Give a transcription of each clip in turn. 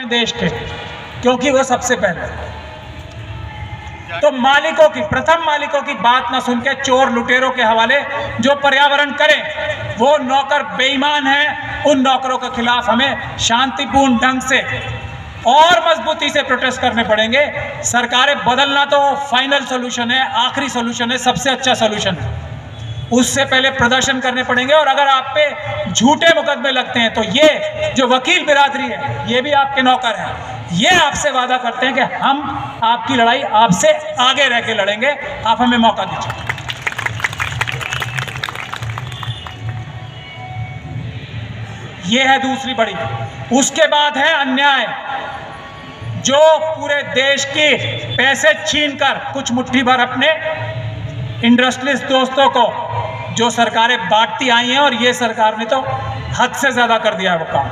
हैं देश के, क्योंकि वो सबसे पहले। तो मालिकों की, प्रथम मालिकों की बात ना सुन के चोर लुटेरों के हवाले जो पर्यावरण करें, वो नौकर बेईमान हैं। उन नौकरों के खिलाफ हमें शांतिपूर्ण ढंग से और मजबूती से प्रोटेस्ट करने पड़ेंगे। सरकारें बदलना तो फाइनल सोल्यूशन है, आखिरी सोल्यूशन है, सबसे अच्छा सोल्यूशन है। उससे पहले प्रदर्शन करने पड़ेंगे। और अगर आप पे झूठे मुकदमे लगते हैं तो ये जो वकील बिरादरी है, ये भी आपके नौकर हैं। ये आपसे वादा करते हैं कि हम आपकी लड़ाई आपसे आगे रह के लड़ेंगे, आप हमें मौका दीजिए। ये है दूसरी बड़ी। उसके बाद है अन्याय, जो पूरे देश के पैसे छीनकर कुछ मुट्ठी भर अपने इंडस्ट्रियलिस्ट दोस्तों को जो सरकारें बांटती आई हैं, और ये सरकार ने तो हद से ज्यादा कर दिया है वो काम।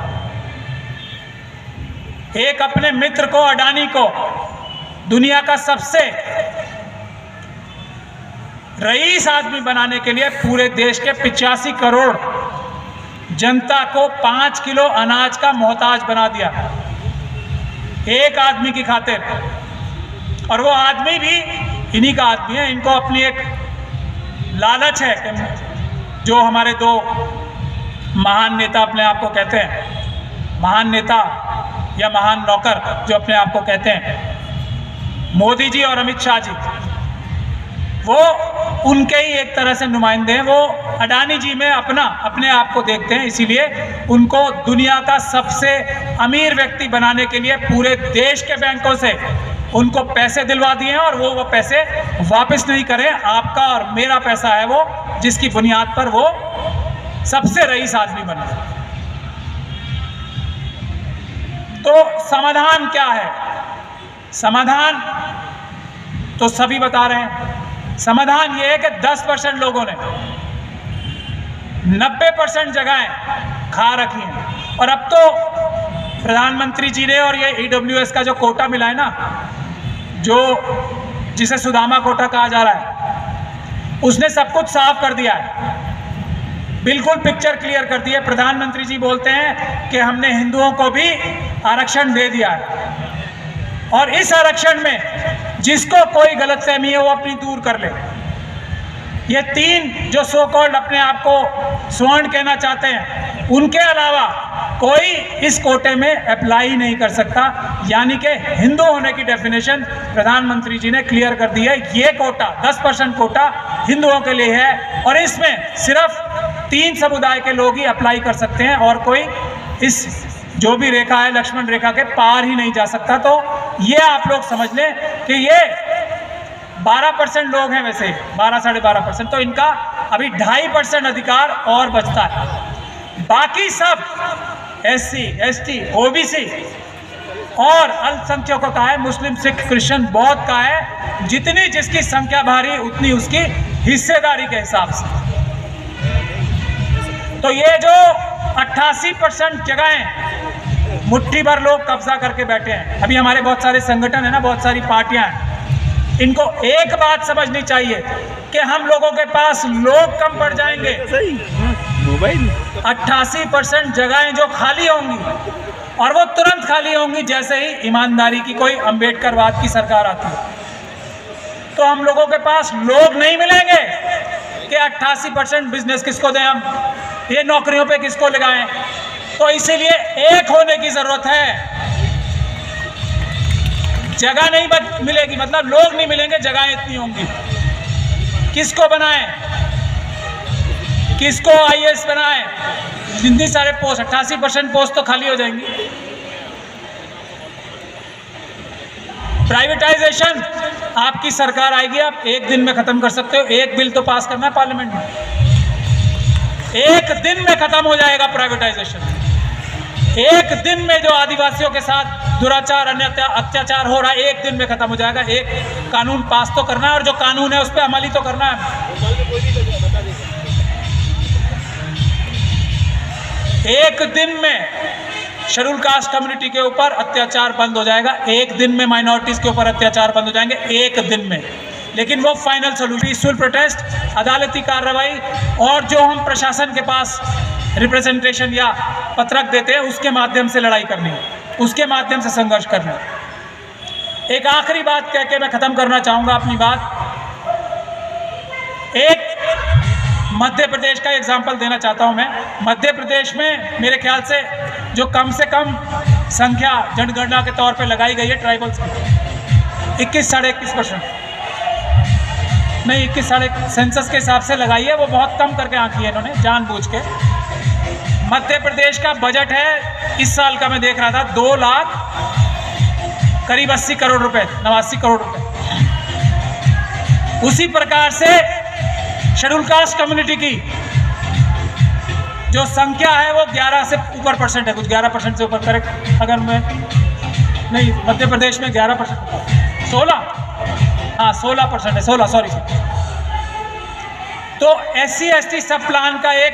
एक अपने मित्र को, अडानी को, दुनिया का सबसे रईस आदमी बनाने के लिए पूरे देश के 85 करोड़ जनता को 5 किलो अनाज का मोहताज बना दिया, एक आदमी की खातिर। और वो आदमी भी इन्हीं का आदमी है। इनको अपनी एक लालच है कि जो हमारे दो महान नेता अपने आप को कहते हैं, महान नेता या महान नौकर जो अपने आप को कहते हैं, मोदी जी और अमित शाह जी, वो उनके ही एक तरह से नुमाइंदे हैं। वो अडानी जी में अपने आप को देखते हैं, इसीलिए उनको दुनिया का सबसे अमीर व्यक्ति बनाने के लिए पूरे देश के बैंकों से उनको पैसे दिलवा दिए हैं, और वो पैसे वापस नहीं करें। आपका और मेरा पैसा है वो, जिसकी बुनियाद पर वो सबसे रईस आदमी बने। तो समाधान क्या है? समाधान तो सभी बता रहे हैं। समाधान ये है कि 10% लोगों ने 90% जगहें खा रखी हैं। और अब तो प्रधानमंत्री जी ने, और ये EWS का जो कोटा मिला है ना, जो जिसे सुदामा कोटा कहा जा रहा है, उसने सब कुछ साफ कर दिया है, बिल्कुल पिक्चर क्लियर कर दी है। प्रधानमंत्री जी बोलते हैं कि हमने हिंदुओं को भी आरक्षण दे दिया है, और इस आरक्षण में जिसको कोई गलतफहमी है वो अपनी दूर कर ले। ये तीन जो सो कॉल्ड अपने आप को स्वर्ण कहना चाहते हैं, उनके अलावा कोई इस कोटे में अप्लाई नहीं कर सकता। यानी कि हिंदू होने की डेफिनेशन प्रधानमंत्री जी ने क्लियर कर दी है। ये कोटा 10% कोटा हिंदुओं के लिए है, और इसमें सिर्फ 3 समुदाय के लोग ही अप्लाई कर सकते हैं, और कोई इस जो भी रेखा है, लक्ष्मण रेखा के पार ही नहीं जा सकता। तो ये आप लोग समझ लें कि ये 12% लोग हैं, वैसे 12 साढ़े 12%, तो इनका अभी 2.5% अधिकार और बचता है। बाकी सब SC, ST, OBC और अल्पसंख्यकों का है, मुस्लिम, सिख, क्रिश्चियन, बौद्ध का है। जितनी जिसकी संख्या भारी उतनी उसकी हिस्सेदारी के हिसाब से। तो ये जो 88% जगहें मुट्ठी भर लोग कब्जा करके बैठे हैं, अभी हमारे बहुत सारे संगठन है ना, बहुत सारी पार्टियां हैं, इनको एक बात समझनी चाहिए कि हम लोगों के पास लोग कम पड़ जाएंगे। 88% जगहें जो खाली होंगी, और वो तुरंत खाली होंगी जैसे ही ईमानदारी की कोई अंबेडकरवाद की सरकार आती है। तो हम लोगों के पास लोग नहीं मिलेंगे कि 88% बिजनेस किसको दें, हम ये नौकरियों पे किसको लगाएं। तो इसीलिए एक होने की जरूरत है। जगह नहीं मिलेगी, मतलब लोग नहीं मिलेंगे, जगहें इतनी होंगी। किसको बनाएं, किसको IAS बनाएं? इतनी सारे पोस्ट, 88% पोस्ट तो खाली हो जाएंगी। प्राइवेटाइजेशन आपकी सरकार आएगी, आप एक दिन में खत्म कर सकते हो। एक बिल तो पास करना है पार्लियामेंट में, एक दिन में खत्म हो जाएगा प्राइवेटाइजेशन। एक दिन में जो आदिवासियों के साथ दुराचार, अत्याचार हो रहा है, एक दिन में खत्म हो जाएगा। एक कानून पास तो करना है, और जो कानून है उस पर अमल ही तो करना है। एक दिन में शेड्यूल कास्ट कम्युनिटी के ऊपर अत्याचार बंद हो जाएगा, एक दिन में माइनॉरिटीज के ऊपर अत्याचार बंद हो जाएंगे, एक दिन में। लेकिन वो फाइनल सोल्यूशन पीसफुल प्रोटेस्ट, अदालती कार्रवाई, और जो हम प्रशासन के पास रिप्रेजेंटेशन या पत्रक देते हैं उसके माध्यम से लड़ाई करनी है। उसके माध्यम से संघर्ष करना। एक आखिरी बात कह के मैं खत्म करना चाहूँगा अपनी बात। एक मध्य प्रदेश का एग्जाम्पल देना चाहता हूँ मैं। मध्य प्रदेश में मेरे ख्याल से जो कम से कम संख्या जनगणना के तौर पे लगाई गई है ट्राइबल्स की 21 साढ़े 21%, नहीं 21 साढ़े सेंसस के हिसाब से लगाई है, वो बहुत कम करके आंकी है इन्होंने जानबूझ के। मध्य प्रदेश का बजट है इस साल का, मैं देख रहा था 2 लाख करीब 80 करोड़ रुपए, 89 करोड़ रुपए। उसी प्रकार से शेड्यूल कास्ट कम्युनिटी की जो संख्या है वो 11 से ऊपर परसेंट है, कुछ 11% से ऊपर, करेक्ट अगर मैं नहीं, मध्य प्रदेश में 11%, 16, हाँ 16% है, 16 सॉरी। तो SC/ST सब प्लान का एक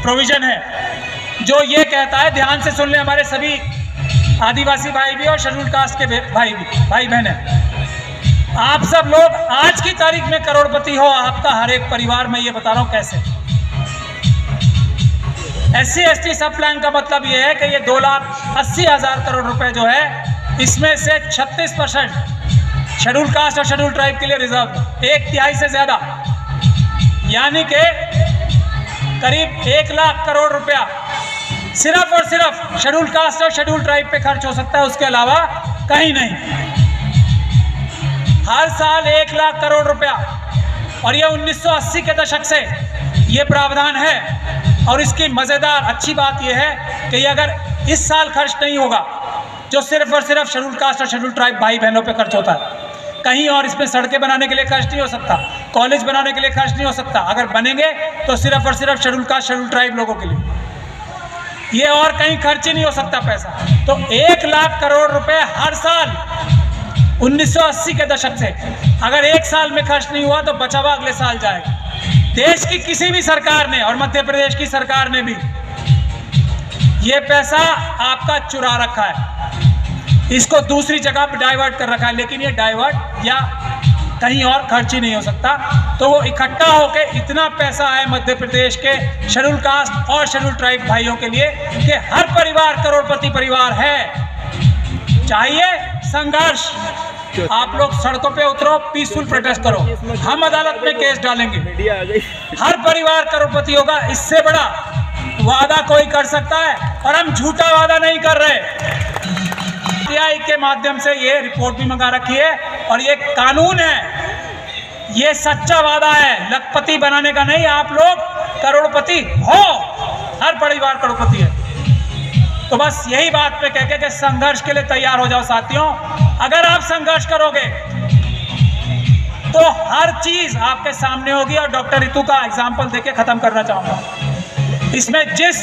प्रोविजन है जो ये कहता है, ध्यान से सुन ले हमारे सभी आदिवासी भाई भी और शेड्यूल कास्ट के भाई बहन है, आप सब लोग आज की तारीख में करोड़पति हो, आपका हर एक परिवार, में ये बता रहा हूं कैसे। SC/ST सब प्लान का मतलब ये है कि ये 2,80,000 करोड़ रुपए जो है, इसमें से 36% शेड्यूल कास्ट और शेड्यूल ट्राइब के लिए रिजर्व, 1/3 से ज्यादा, यानी कि करीब 1 लाख करोड़ रुपया सिर्फ और सिर्फ शेड्यूल कास्ट और शेड्यूल ट्राइब पे खर्च हो सकता है, उसके अलावा कहीं नहीं। हर साल 1 लाख करोड़ रुपया, और ये 1980 के दशक से ये प्रावधान है। और इसकी मज़ेदार अच्छी बात यह है कि ये अगर इस साल खर्च नहीं होगा, जो सिर्फ और सिर्फ शेड्यूल कास्ट और शेड्यूल ट्राइब भाई बहनों पे खर्च होता है, कहीं और इसमें सड़कें बनाने के लिए खर्च नहीं हो सकता, कॉलेज बनाने के लिए खर्च नहीं हो सकता, अगर बनेंगे तो सिर्फ और सिर्फ शेड्यूल कास्ट शेड्यूल ट्राइब लोगों के लिए, ये और कहीं खर्च ही नहीं हो सकता पैसा। तो 1 लाख करोड़ रुपए हर साल 1980 के दशक से अगर 1 साल में खर्च नहीं हुआ तो बचा हुआ अगले साल जाएगा। देश की किसी भी सरकार ने और मध्य प्रदेश की सरकार ने भी ये पैसा आपका चुरा रखा है, इसको दूसरी जगह पर डाइवर्ट कर रखा है, लेकिन ये डाइवर्ट या कहीं और खर्च ही नहीं हो सकता। तो वो इकट्ठा होके इतना पैसा है मध्य प्रदेश के शेड्यूल कास्ट और शेड्यूल ट्राइब भाइयों के लिए कि हर परिवार करोड़पति परिवार है। चाहिए संघर्ष, आप लोग सड़कों पे उतरो, पीसफुल प्रोटेस्ट करो, हम अदालत में केस डालेंगे, हर परिवार करोड़पति होगा। इससे बड़ा वादा कोई कर सकता है, और हम झूठा वादा नहीं कर रहे। RTI के माध्यम से ये रिपोर्ट भी मंगा रखी है, और ये कानून है, ये सच्चा वादा है, लखपति बनाने का नहीं। आप लोग करोड़पति हो, हर परिवार करोड़पति है। तो बस यही बात पे कह के संघर्ष के लिए तैयार हो जाओ साथियों। अगर आप संघर्ष करोगे तो हर चीज आपके सामने होगी। और डॉक्टर रितु का एग्जाम्पल देके खत्म करना चाहूंगा, इसमें जिस